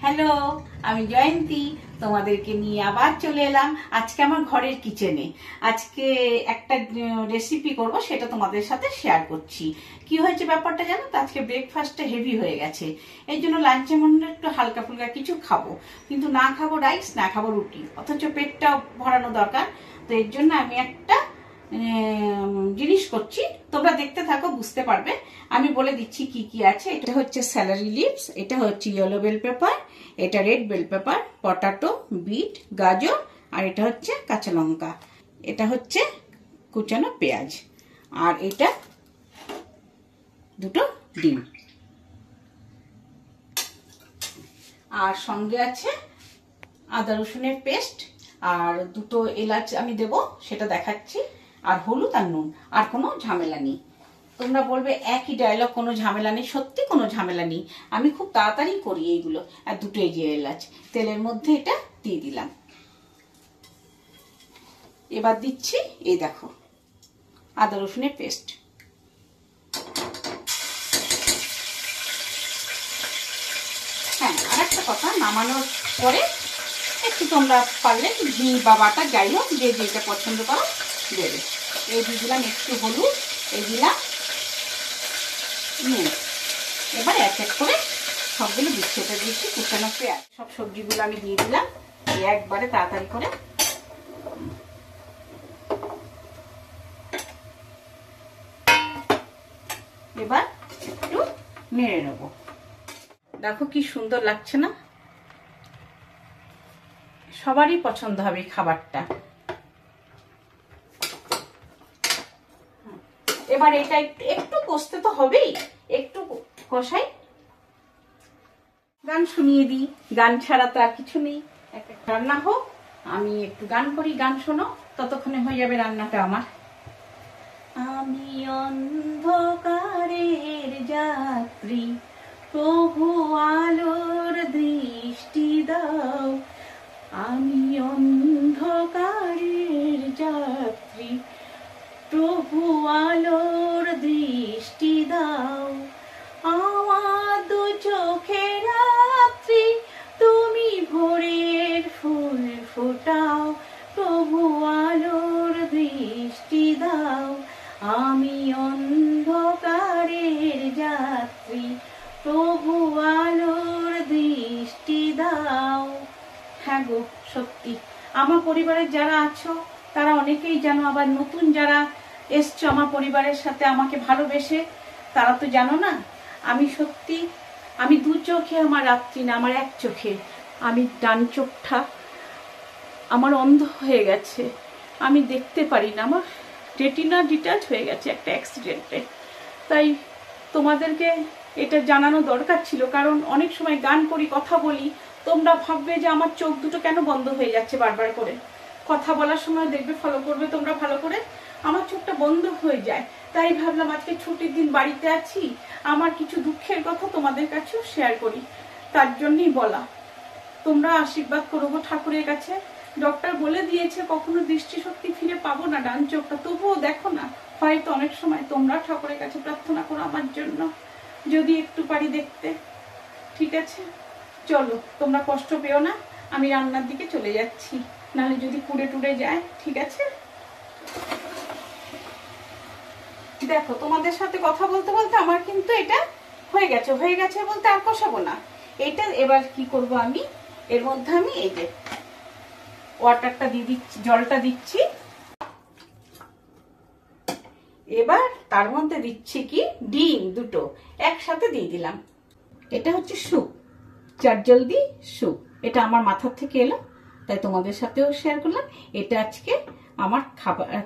Hello, আমি জয়ন্তী তোমাদেরকে নিয়ে আবার চলে এলাম আজকে আমার ঘরের কিচেনে। আজকে একটা রেসিপি করব, সেটা তোমাদের সাথে শেয়ার করছি। কি হয়েছে ব্যাপারটা জানো তো, আজকে ব্রেকফাস্টটা হেভি হয়ে গেছে। এই জন্য লাঞ্চে মনে একটু হালকা ফুলকা কিছু খাবো, কিন্তু না খাবো রাইস, না খাবো রুটি, অথচ পেটটা ভরানো দরকার। তো এর জন্য আমি একটা জিনিস করছি, তোমরা দেখতে থাকো, বুঝতে পারবে। আমি বলে দিচ্ছি কি কি আছে। এটা হচ্ছে স্যালারি লিভস, এটা হচ্ছে ইয়েলো বেল পেপার, এটা red bell pepper, potato, beet, গাজর, আর এটা হচ্ছে কাঁচা লঙ্কা, এটা হচ্ছে কুচানো পেঁয়াজ, আর এটা দুটো ডিম, আর সঙ্গে আছে আদা রসুনের পেস্ট, আর দুটো এলাচ আমি দেব, সেটা দেখাচ্ছি, আর হলুদ আর নুন। আর কোনো ঝামেলা নেই। তোমরা বলবে একই ডায়লগ, কোনো ঝামেলা নেই। সত্যি কোনো ঝামেলা নেই, আমি খুব তাড়াতাড়ি করি এইগুলো। আর দুটো এই যে এলাচ তেলের মধ্যে এটা দিয়ে দিলাম। এবার দিচ্ছি, এই দেখো, আদা রসুনের পেস্ট। হ্যাঁ, আর একটা কথা, নামানোর পরে একটু তোমরা পারলে ঘি বা বাটার, যাই হোক, যে যেটা পছন্দ করো দেবে। এই দিয়ে দিলাম একটু হলুদ, এই দিলাম নুন। এবার এক এক করে সবগুলো দিচ্ছি। এটা দিচ্ছি কুচানো পেঁয়াজ, সব সবজিগুলো আমি দিয়ে দিলাম একবারে তাড়াতাড়ি করে। এবার একটু নেড়ে নেব। দেখো কি সুন্দর লাগছে না? সবারই পছন্দ হবে এই খাবারটা। এবার এটা একটু কষতে তো হবেই, একটু কষাই। গান শুনিয়ে দিই, গান ছাড়া তো আর কিছু নেই। একটা রান্না হোক, আমি একটু গান করি, গান শোনো, ততক্ষণে হয়ে যাবে রান্নাটা আমার। আমি অন্ধকারের যাত্রী, প্রভু আলোর দৃষ্টি দাও। আমি অন্ধকারের যাত্রী, প্রভু আলোর দৃষ্টি দাও। আমার দু চোখে রাত্রি, তুমি ভোরের ফুল ফোটাও। প্রভু আলোর দৃষ্টি দাও। আমি অন্ধকারের যাত্রী, প্রভু আলোর দৃষ্টি দাও। হ্যাঁ গো, সত্যি আমার পরিবারের যারা আছো তারা অনেকেই জানো, আবার নতুন যারা এসছো আমার পরিবারের সাথে আমাকে ভালোবেসে, তারা তো জানো না। আমি সত্যি, আমি দু চোখে আমার রাত্রি না, আমার এক চোখে। আমি ডান চোখটা আমার অন্ধ হয়ে গেছে, আমি দেখতে পারি না, আমার রেটিনা ডিটাচ হয়ে গেছে একটা অ্যাক্সিডেন্টে। তাই তোমাদেরকে এটা জানানো দরকার ছিল, কারণ অনেক সময় গান করি, কথা বলি, তোমরা ভাববে যে আমার চোখ দুটো কেন বন্ধ হয়ে যাচ্ছে বারবার করে। কথা বলার সময় দেখবে, ফলো করবে তোমরা ভালো করে, আমার চোখটা বন্ধ হয়ে যায়। তাই ভাবলাম আজকে ছুটির দিন বাড়িতে আছি, আমার কিছু দুঃখের কথা তোমাদের কাছেও শেয়ার করি, তার জন্যই বলা। তোমরা আশীর্বাদ করবো ঠাকুরের কাছে। ডক্টর বলে দিয়েছে কখনো দৃষ্টিশক্তি ফিরে পাবো না ডান চোখটা, তবুও দেখো না, হয়তো অনেক সময় তোমরা ঠাকুরের কাছে প্রার্থনা করো আমার জন্য, যদি একটু পারি দেখতে। ঠিক আছে, চলো, তোমরা কষ্ট পেও না, আমি রান্নার দিকে চলে যাচ্ছি, নাহলে যদি পুড়ে টুড়ে যায়। ঠিক আছে, দেখো, তোমাদের সাথে কথা বলতে বলতে আমার কিন্তু এটা হয়ে গেছে। হয়ে গেছে বলতে আর কষাবো না এটা। এবার কি করব, আমি এর মধ্যে আমি এই যে ওয়াটারটা দিয়ে দিচ্ছি, জলটা দিচ্ছি। এবার তার মধ্যে দিচ্ছি কি, ডিম দুটো একসাথে দিয়ে দিলাম। এটা হচ্ছে স্যুপ, চাটজলদি স্যুপ। এটা আমার মাথার থেকে এলো, তাই তোমাদের সাথেও শেয়ার করলাম। এটা আজকে আমার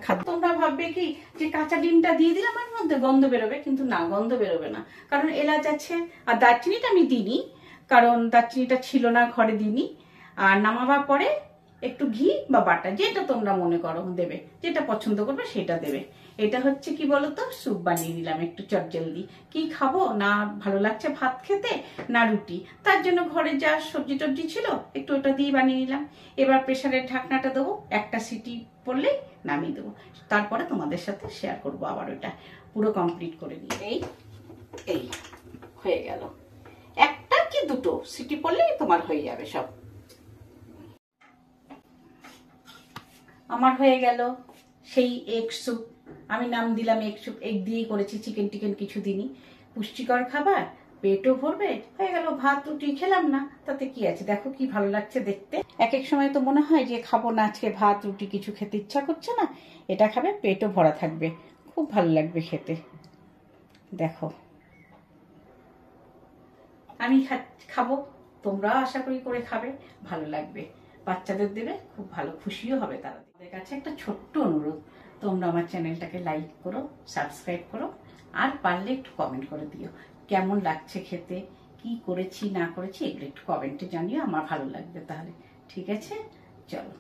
খাদ্য। তোমরা ভাববে কি যে কাঁচা ডিমটা দিয়ে দিলাম এর মধ্যে, গন্ধ বেরোবে, কিন্তু না, গন্ধ বেরোবে না, কারণ এলাচ আছে। আর দারচিনিটা আমি দিইনি, কারণ দারচিনিটা ছিল না ঘরে, দিইনি। আর নামাবার পরে একটু ঘি বা বাটা, যেটা তোমরা মনে করো দেবে, যেটা পছন্দ করবে সেটা দেবে। এটা হচ্ছে কি বলতো, স্যুপ বানিয়ে দিলাম একটু চটজলদি। কি খাবো না, ভালো লাগছে ভাত খেতে না রুটি, তার জন্য ঘরে যা সবজি টবজি ছিল একটু ওটা দিয়ে বানিয়ে নিলাম। এবার প্রেসারের ঢাকনাটা দেবো, একটা সিটি পড়লেই নামিয়ে দেবো। তারপরে তোমাদের সাথে শেয়ার করবো আবার ওটা পুরো কমপ্লিট করে দিয়ে। এই এই হয়ে গেল একটা কি 2টো সিটি পড়লেই তোমার হয়ে যাবে সব। আমার হয়ে গেল সেই এগ স্যুপ। আমি নাম দিলাম এগ স্যুপ, এগ দিয়েই করেছি, চিকেন টিকেন কিছু দিনই। পুষ্টিকর খাবার, পেটও ভরবে, হয়ে গেল। ভাত রুটি খেলাম না, তাতে কি আছে? দেখো কি ভালো লাগছে দেখতে। এক এক সময় তো মনে হয় যে খাবো না, আজকে ভাত রুটি কিছু খেতে ইচ্ছা করছে না, এটা খাবে, পেটও ভরা থাকবে, খুব ভালো লাগবে খেতে। দেখো আমি খাবো, তোমরাও আশা করি করে খাবে, ভালো লাগবে, বাচ্চাদের দেবে, খুব ভালো খুশিও হবে তারা। তাদের কাছে একটা ছোট্ট অনুরোধ, তোমরা আমার চ্যানেলটাকে লাইক করো, সাবস্ক্রাইব করো, আর পারলে একটু কমেন্ট করে দিও কেমন লাগছে খেতে, কি করেছি না করেছি, এগুলো একটু কমেন্টে জানিও, আমার ভালো লাগবে তাহলে। ঠিক আছে, চলো।